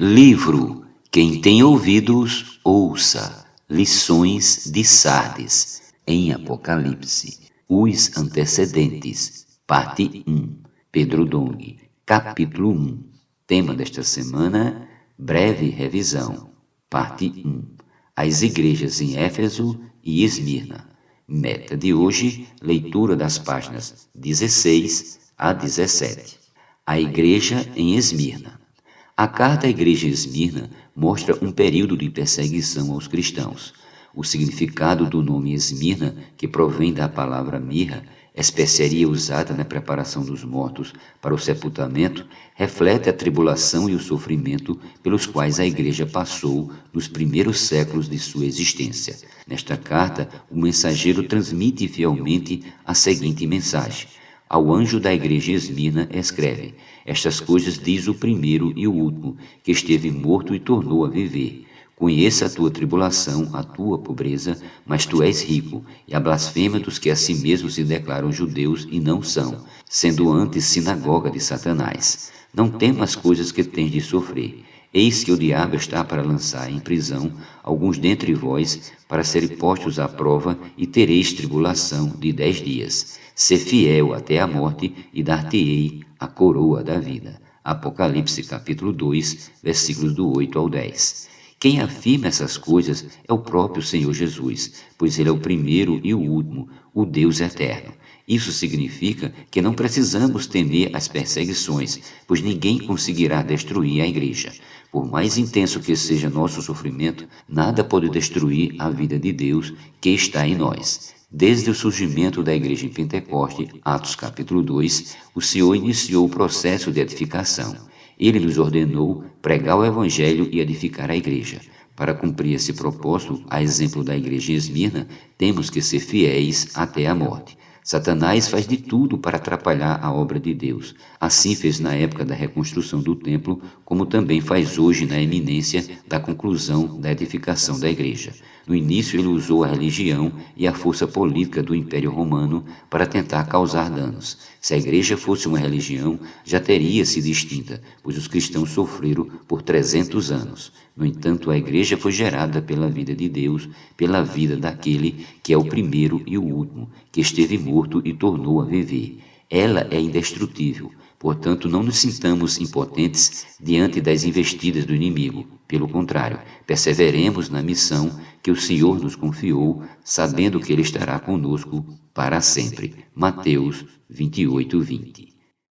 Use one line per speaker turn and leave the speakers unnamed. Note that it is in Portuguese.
Livro Quem tem ouvidos, ouça. Lições de Sardes, em Apocalipse. Os antecedentes. Parte 1. Pedro Dong. Capítulo 1. Tema desta semana, breve revisão. Parte 1. As igrejas em Éfeso e Esmirna. Meta de hoje, leitura das páginas 16 a 17. A igreja em Esmirna. A carta à igreja de Esmirna mostra um período de perseguição aos cristãos. O significado do nome Esmirna, que provém da palavra mirra, especiaria usada na preparação dos mortos para o sepultamento, reflete a tribulação e o sofrimento pelos quais a igreja passou nos primeiros séculos de sua existência. Nesta carta, o mensageiro transmite fielmente a seguinte mensagem. Ao anjo da igreja em Esmirna escreve: estas coisas diz o primeiro e o último, que esteve morto e tornou a viver. Conheça a tua tribulação, a tua pobreza, mas tu és rico, e a blasfêmia dos que a si mesmos se declaram judeus e não são, sendo antes sinagoga de Satanás. Não temas coisas que tens de sofrer. Eis que o diabo está para lançar em prisão alguns dentre vós, para serem postos à prova, e tereis tribulação de 10 dias. Sê fiel até a morte, e dar-te-ei a coroa da vida. Apocalipse capítulo 2, versículos do 8 ao 10. Quem afirma essas coisas é o próprio Senhor Jesus, pois Ele é o primeiro e o último, o Deus eterno. Isso significa que não precisamos temer as perseguições, pois ninguém conseguirá destruir a igreja. Por mais intenso que seja nosso sofrimento, nada pode destruir a vida de Deus que está em nós. Desde o surgimento da igreja em Pentecoste, Atos capítulo 2, o Senhor iniciou o processo de edificação. Ele nos ordenou pregar o evangelho e edificar a igreja. Para cumprir esse propósito, a exemplo da igreja em Esmirna, temos que ser fiéis até a morte. Satanás faz de tudo para atrapalhar a obra de Deus. Assim fez na época da reconstrução do templo, como também faz hoje na iminência da conclusão da edificação da igreja. No início ele usou a religião e a força política do Império Romano para tentar causar danos. Se a igreja fosse uma religião, já teria sido extinta, pois os cristãos sofreram por 300 anos. No entanto, a igreja foi gerada pela vida de Deus, pela vida daquele que é o primeiro e o último, que esteve morto e tornou a viver. Ela é indestrutível. Portanto, não nos sintamos impotentes diante das investidas do inimigo. Pelo contrário, perseveremos na missão que o Senhor nos confiou, sabendo que Ele estará conosco para sempre. Mateus 28:20.